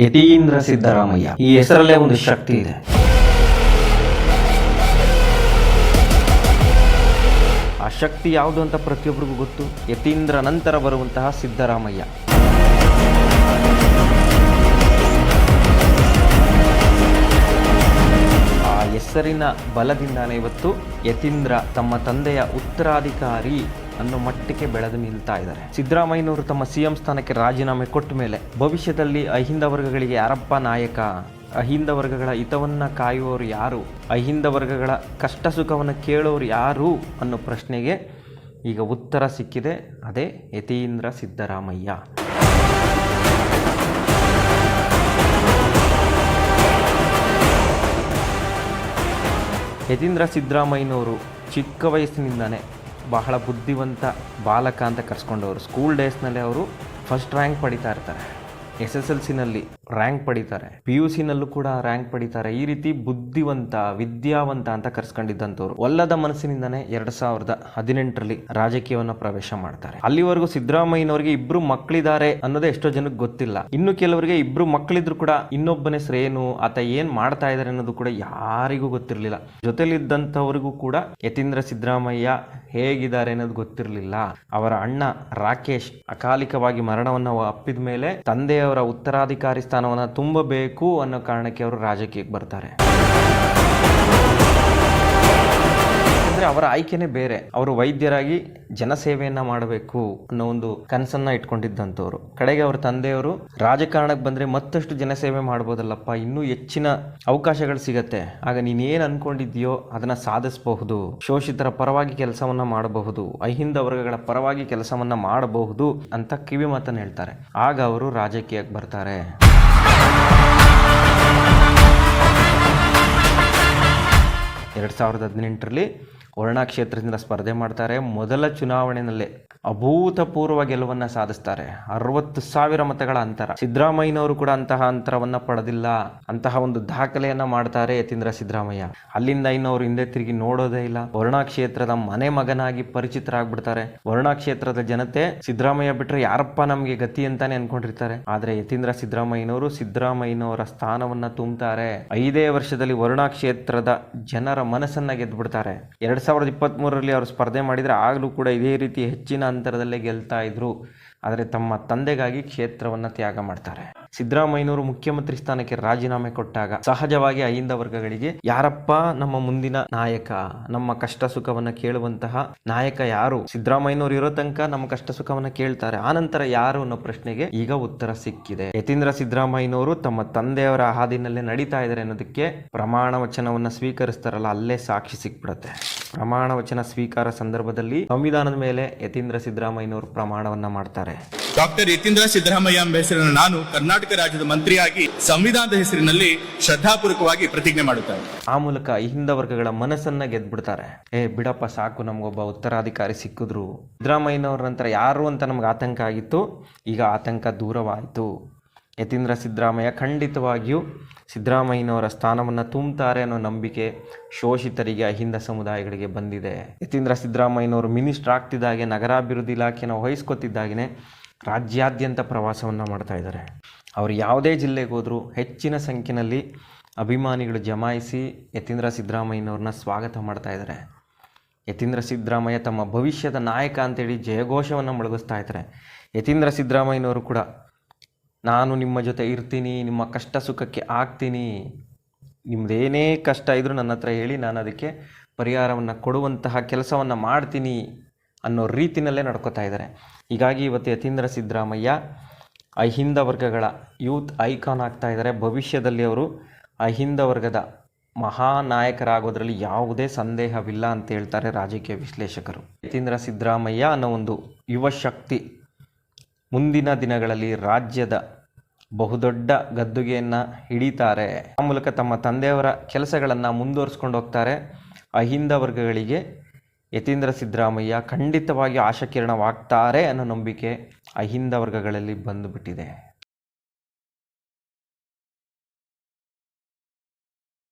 ಯತೀಂದ್ರ ಸಿದ್ದರಾಮಯ್ಯ ಈ ಹೆಸರಲ್ಲೇ ಒಂದು ಶಕ್ತಿ ಇದೆ. ಆ ಶಕ್ತಿ ಯಾವುದು ಅಂತ ಪ್ರತಿಯೊಬ್ಬರಿಗೂ ಗೊತ್ತು. ಯತೀಂದ್ರ ನಂತರ ಬರುವಂತಹ ಸಿದ್ದರಾಮಯ್ಯ. ಆ ಹೆಸರಿನ ಬಲದಿಂದಾನೇ ಇವತ್ತು ಯತೀಂದ್ರ ತಮ್ಮ ತಂದೆಯ ಉತ್ತರಾಧಿಕಾರಿ ಅನ್ನೋ ಮಟ್ಟಕ್ಕೆ ಬೆಳೆದು ನಿಲ್ತಾ ಇದ್ದಾರೆ. ಸಿದ್ದರಾಮಯ್ಯನವರು ತಮ್ಮ ಸಿಎಂ ಸ್ಥಾನಕ್ಕೆ ರಾಜೀನಾಮೆ ಕೊಟ್ಟ ಮೇಲೆ ಭವಿಷ್ಯದಲ್ಲಿ ಅಹಿಂದ ವರ್ಗಗಳಿಗೆ ಯಾರಪ್ಪ ನಾಯಕ, ಅಹಿಂದ ವರ್ಗಗಳ ಹಿತವನ್ನು ಕಾಯುವವರು ಯಾರು, ಅಹಿಂದ ವರ್ಗಗಳ ಕಷ್ಟ ಸುಖವನ್ನು ಕೇಳೋರು ಯಾರು ಅನ್ನೋ ಪ್ರಶ್ನೆಗೆ ಈಗ ಉತ್ತರ ಸಿಕ್ಕಿದೆ. ಅದೇ ಯತೀಂದ್ರ ಸಿದ್ದರಾಮಯ್ಯ. ಯತೀಂದ್ರ ಸಿದ್ದರಾಮಯ್ಯನವರು ಚಿಕ್ಕ ವಯಸ್ಸಿನಿಂದನೇ ಬಹಳ ಬುದ್ಧಿವಂತ ಬಾಲಕ ಅಂತ ಕರೆಸ್ಕೊಂಡವರು. ಸ್ಕೂಲ್ ಡೇಸ್ನಲ್ಲಿ ಅವರು ಫಸ್ಟ್ ರ್ಯಾಂಕ್ ಪಡಿತಾ ಇರ್ತಾರೆ, SSLCನಲ್ಲಿ ರ್ಯಾಂಕ್ ಪಡಿತಾರೆ, PUCನಲ್ಲೂ ಕೂಡ ರ್ಯಾಂಕ್ ಪಡಿತಾರೆ. ಈ ರೀತಿ ಬುದ್ಧಿವಂತ ವಿದ್ಯಾವಂತ ಅಂತ ಕರ್ಸ್ಕೊಂಡಿದ್ದಂಥವ್ರು ಒಲ್ಲದ ಮನಸ್ಸಿನಿಂದನೇ 2018ರಲ್ಲಿ ರಾಜಕೀಯವನ್ನು ಪ್ರವೇಶ ಮಾಡ್ತಾರೆ. ಅಲ್ಲಿವರೆಗೂ ಸಿದ್ದರಾಮಯ್ಯನವರಿಗೆ ಇಬ್ರು ಮಕ್ಕಳಿದ್ದಾರೆ ಅನ್ನೋದೇ ಎಷ್ಟೋ ಜನಕ್ಕೆ ಗೊತ್ತಿಲ್ಲ. ಇನ್ನು ಕೆಲವರಿಗೆ ಇಬ್ರು ಮಕ್ಕಳಿದ್ರು ಕೂಡ ಇನ್ನೊಬ್ಬನ ಹೆಸರು ಏನು, ಆತ ಏನ್ ಮಾಡ್ತಾ ಇದ್ದಾರೆ ಅನ್ನೋದು ಕೂಡ ಯಾರಿಗೂ ಗೊತ್ತಿರಲಿಲ್ಲ. ಜೊತೆಲಿದ್ದಂಥವ್ರಿಗೂ ಕೂಡ ಯತೀಂದ್ರ ಸಿದ್ದರಾಮಯ್ಯ ಹೇಗಿದ್ದಾರೆ ಅನ್ನೋದು ಗೊತ್ತಿರಲಿಲ್ಲ. ಅವರ ಅಣ್ಣ ರಾಕೇಶ್ ಅಕಾಲಿಕವಾಗಿ ಮರಣವನ್ನು ಅಪ್ಪಿದ ಮೇಲೆ ತಂದೆಯವರ ಉತ್ತರಾಧಿಕಾರಿ ಸ್ಥಾನವನ್ನು ತುಂಬಬೇಕು ಅನ್ನೋ ಕಾರಣಕ್ಕೆ ಅವರು ರಾಜಕೀಯಕ್ಕೆ ಬರ್ತಾರೆ. ಅಂದ್ರೆ ಅವರ ಆಯ್ಕೆನೇ ಬೇರೆ. ಅವರು ವೈದ್ಯರಾಗಿ ಜನಸೇವೆಯನ್ನ ಮಾಡಬೇಕು ಅನ್ನೋ ಒಂದು ಕನಸನ್ನ ಇಟ್ಕೊಂಡಿದ್ದಂಥವ್ರು. ಕಡೆಗೆ ಅವ್ರ ತಂದೆಯವರು ರಾಜಕಾರಣಕ್ಕೆ ಬಂದ್ರೆ ಮತ್ತಷ್ಟು ಜನಸೇವೆ ಮಾಡ್ಬೋದಲ್ಲಪ್ಪ, ಇನ್ನೂ ಹೆಚ್ಚಿನ ಅವಕಾಶಗಳು ಸಿಗತ್ತೆ, ಆಗ ನೀನೇನ್ ಅನ್ಕೊಂಡಿದ್ಯೋ ಅದನ್ನ ಸಾಧಿಸಬಹುದು, ಶೋಷಿತರ ಪರವಾಗಿ ಕೆಲಸವನ್ನ ಮಾಡಬಹುದು, ಅಹಿಂದ ವರ್ಗಗಳ ಪರವಾಗಿ ಕೆಲಸವನ್ನ ಮಾಡಬಹುದು ಅಂತ ಕಿವಿ ಮಾತನ್ನ ಹೇಳ್ತಾರೆ. ಆಗ ಅವರು ರಾಜಕೀಯಕ್ಕೆ ಬರ್ತಾರೆ. 2018ರಲ್ಲಿ ವರ್ಣಾ ಕ್ಷೇತ್ರದಿಂದ ಸ್ಪರ್ಧೆ ಮಾಡ್ತಾರೆ. ಮೊದಲ ಚುನಾವಣೆಯಲ್ಲೇ ಅಭೂತಪೂರ್ವ ಗೆಲುವನ್ನು ಸಾಧಿಸ್ತಾರೆ. 60,000 ಮತಗಳ ಅಂತರ. ಸಿದ್ದರಾಮಯ್ಯನವರು ಕೂಡ ಅಂತಹ ಅಂತರವನ್ನ ಪಡೆದಿಲ್ಲ. ಅಂತಹ ಒಂದು ದಾಖಲೆಯನ್ನ ಮಾಡ್ತಾರೆ ಯತೀಂದ್ರ ಸಿದ್ದರಾಮಯ್ಯ. ಅಲ್ಲಿಂದ ಇನ್ನವರು ಹಿಂದೆ ತಿರುಗಿ ನೋಡೋದೇ ಇಲ್ಲ. ವರ್ಣಾ ಕ್ಷೇತ್ರದ ಮನೆ ಮಗನಾಗಿ ಪರಿಚಿತರಾಗ್ಬಿಡ್ತಾರೆ. ವರ್ಣಾ ಕ್ಷೇತ್ರದ ಜನತೆ ಸಿದ್ದರಾಮಯ್ಯ ಬಿಟ್ರೆ ಯಾರಪ್ಪ ನಮ್ಗೆ ಗತಿ ಅಂತಾನೆ ಅನ್ಕೊಂಡಿರ್ತಾರೆ. ಆದ್ರೆ ಯತೀಂದ್ರ ಸಿದ್ದರಾಮಯ್ಯನವರು ಸಿದ್ದರಾಮಯ್ಯನವರ ಸ್ಥಾನವನ್ನ ತುಂಬುತ್ತಾರೆ. 5 ವರ್ಷದಲ್ಲಿ ವರ್ಣಾ ಕ್ಷೇತ್ರದ ಜನರ ಮನಸ್ಸನ್ನ ಗೆದ್ದುಬಿಡ್ತಾರೆ. 2023ರಲ್ಲಿ ಅವರು ಸ್ಪರ್ಧೆ ಮಾಡಿದ್ರೆ ಆಗಲೂ ಕೂಡ ಇದೇ ರೀತಿ ಹೆಚ್ಚಿನ ಅಂತರದಲ್ಲೇ ಗೆಲ್ತಾ ಇದ್ರು. ಆದರೆ ತಮ್ಮ ತಂದೆಗಾಗಿ ಕ್ಷೇತ್ರವನ್ನ ತ್ಯಾಗ ಮಾಡ್ತಾರೆ. ಸಿದ್ದರಾಮಯ್ಯನವರು ಮುಖ್ಯಮಂತ್ರಿ ಸ್ಥಾನಕ್ಕೆ ರಾಜೀನಾಮೆ ಕೊಟ್ಟಾಗ ಸಹಜವಾಗಿ ಅಹಿಂದ ವರ್ಗಗಳಿಗೆ ಯಾರಪ್ಪ ನಮ್ಮ ಮುಂದಿನ ನಾಯಕ, ನಮ್ಮ ಕಷ್ಟ ಸುಖವನ್ನ ಕೇಳುವಂತಹ ನಾಯಕ ಯಾರು, ಸಿದ್ದರಾಮಯ್ಯನವರು ಇರೋ ತನಕ ನಮ್ಮ ಕಷ್ಟ ಸುಖವನ್ನ ಕೇಳ್ತಾರೆ, ಆನಂತರ ಯಾರು ಅನ್ನೋ ಪ್ರಶ್ನೆಗೆ ಈಗ ಉತ್ತರ ಸಿಕ್ಕಿದೆ. ಯತೀಂದ್ರ ಸಿದ್ದರಾಮಯ್ಯನವರು ತಮ್ಮ ತಂದೆಯವರ ಹಾದಿನಲ್ಲೇ ನಡೀತಾ ಇದ್ದಾರೆ ಅನ್ನೋದಕ್ಕೆ ಪ್ರಮಾಣ ವಚನವನ್ನ ಸ್ವೀಕರಿಸ್ತಾರಲ್ಲ, ಅಲ್ಲೇ ಸಾಕ್ಷಿ ಸಿಕ್ಬಿಡುತ್ತೆ. ಪ್ರಮಾಣ ವಚನ ಸ್ವೀಕಾರ ಸಂದರ್ಭದಲ್ಲಿ ಸಂವಿಧಾನದ ಮೇಲೆ ಯತೀಂದ್ರ ಸಿದ್ದರಾಮಯ್ಯನವರು ಪ್ರಮಾಣವನ್ನ ಮಾಡ್ತಾರೆ. ಡಾಕ್ಟರ್ ಯತೀಂದ್ರ ಸಿದ್ದರಾಮಯ್ಯ ಎಂಬ ಹೆಸರಿನ ನಾನು ಕರ್ನಾಟಕ ರಾಜ್ಯದ ಮಂತ್ರಿಯಾಗಿ ಸಂವಿಧಾನದ ಹೆಸರಿನಲ್ಲಿ ಶ್ರದ್ಧಾಪೂರ್ವಕವಾಗಿ ಪ್ರತಿಜ್ಞೆ ಮಾಡುತ್ತಾರೆ. ಆ ಮೂಲಕ ಅಹಿಂದ ವರ್ಗಗಳ ಮನಸ್ಸನ್ನ ಗೆದ್ಬಿಡ್ತಾರೆ. ಬಿಡಪ್ಪ ಸಾಕು, ನಮ್ಗೊಬ್ಬ ಉತ್ತರಾಧಿಕಾರಿ ಸಿಕ್ಕಿದ್ರು. ಸಿದ್ದರಾಮಯ್ಯನವ್ರ ನಂತರ ಯಾರು ಅಂತ ನಮ್ಗೆ ಆತಂಕ ಆಗಿತ್ತು, ಈಗ ಆತಂಕ ದೂರವಾಯಿತು. ಯತೀಂದ್ರ ಸಿದ್ದರಾಮಯ್ಯ ಖಂಡಿತವಾಗಿಯೂ ಸಿದ್ದರಾಮಯ್ಯನವರ ಸ್ಥಾನವನ್ನು ತುಂಬುತ್ತಾರೆ ಅನ್ನೋ ನಂಬಿಕೆ ಶೋಷಿತರಿಗೆ, ಅಹಿಂದ ಸಮುದಾಯಗಳಿಗೆ ಬಂದಿದೆ. ಯತೀಂದ್ರ ಸಿದ್ದರಾಮಯ್ಯನವರು ಮಿನಿಸ್ಟರ್ ಆಗ್ತಿದ್ದಾಗೆ, ನಗರಾಭಿವೃದ್ಧಿ ಇಲಾಖೆಯನ್ನು ವಹಿಸ್ಕೊತಿದ್ದಾಗೇ ರಾಜ್ಯಾದ್ಯಂತ ಪ್ರವಾಸವನ್ನು ಮಾಡ್ತಾ ಇದ್ದಾರೆ. ಅವರು ಯಾವುದೇ ಜಿಲ್ಲೆಗೆ ಹೋದರೂ ಹೆಚ್ಚಿನ ಸಂಖ್ಯೆಯಲ್ಲಿ ಅಭಿಮಾನಿಗಳು ಜಮಾಯಿಸಿ ಯತೀಂದ್ರ ಸಿದ್ದರಾಮಯ್ಯನವ್ರನ್ನ ಸ್ವಾಗತ ಮಾಡ್ತಾ ಇದ್ದಾರೆ. ಯತೀಂದ್ರ ಸಿದ್ದರಾಮಯ್ಯ ತಮ್ಮ ಭವಿಷ್ಯದ ನಾಯಕ ಅಂತೇಳಿ ಜಯಘೋಷವನ್ನು ಮೊಳಗಿಸ್ತಾ ಇದ್ದಾರೆ. ಯತೀಂದ್ರ ಸಿದ್ದರಾಮಯ್ಯನವರು ಕೂಡ ನಾನು ನಿಮ್ಮ ಜೊತೆ ಇರ್ತೀನಿ, ನಿಮ್ಮ ಕಷ್ಟ ಸುಖಕ್ಕೆ ಆಗ್ತೀನಿ, ನಿಮ್ಮದೇನೇ ಕಷ್ಟ ಇದ್ರೂ ನನ್ನ ಹತ್ರ ಹೇಳಿ, ನಾನು ಅದಕ್ಕೆ ಪರಿಹಾರವನ್ನು ಕೊಡುವಂತಹ ಕೆಲಸವನ್ನು ಮಾಡ್ತೀನಿ ಅನ್ನೋ ರೀತಿಯಲ್ಲೇ ನಡ್ಕೋತಾ ಇದ್ದಾರೆ. ಹೀಗಾಗಿ ಇವತ್ತು ಯತೀಂದ್ರ ಸಿದ್ದರಾಮಯ್ಯ ಅಹಿಂದ ವರ್ಗಗಳ ಯೂತ್ ಐಕಾನ್ ಆಗ್ತಾ ಇದ್ದಾರೆ. ಭವಿಷ್ಯದಲ್ಲಿ ಅವರು ಅಹಿಂದ ವರ್ಗದ ಮಹಾನಾಯಕರಾಗೋದ್ರಲ್ಲಿ ಯಾವುದೇ ಸಂದೇಹವಿಲ್ಲ ಅಂತ ಹೇಳ್ತಾರೆ ರಾಜಕೀಯ ವಿಶ್ಲೇಷಕರು. ಯತೀಂದ್ರ ಸಿದ್ದರಾಮಯ್ಯ ಅನ್ನೋ ಒಂದು ಯುವ ಶಕ್ತಿ ಮುಂದಿನ ದಿನಗಳಲ್ಲಿ ರಾಜ್ಯದ ಬಹುದೊಡ್ಡ ಗದ್ದುಗೆಯನ್ನು ಹಿಡಿತಾರೆ. ಆ ಮೂಲಕ ತಮ್ಮ ತಂದೆಯವರ ಕೆಲಸಗಳನ್ನು ಮುಂದುವರಿಸ್ಕೊಂಡು ಹೋಗ್ತಾರೆ. ಅಹಿಂದ ವರ್ಗಗಳಿಗೆ ಯತೀಂದ್ರ ಸಿದ್ದರಾಮಯ್ಯ ಖಂಡಿತವಾಗಿ ಆಶಾಕಿರಣವಾಗ್ತಾರೆ ಅನ್ನೋ ನಂಬಿಕೆ ಅಹಿಂದ ವರ್ಗಗಳಲ್ಲಿ ಬಂದುಬಿಟ್ಟಿದೆ.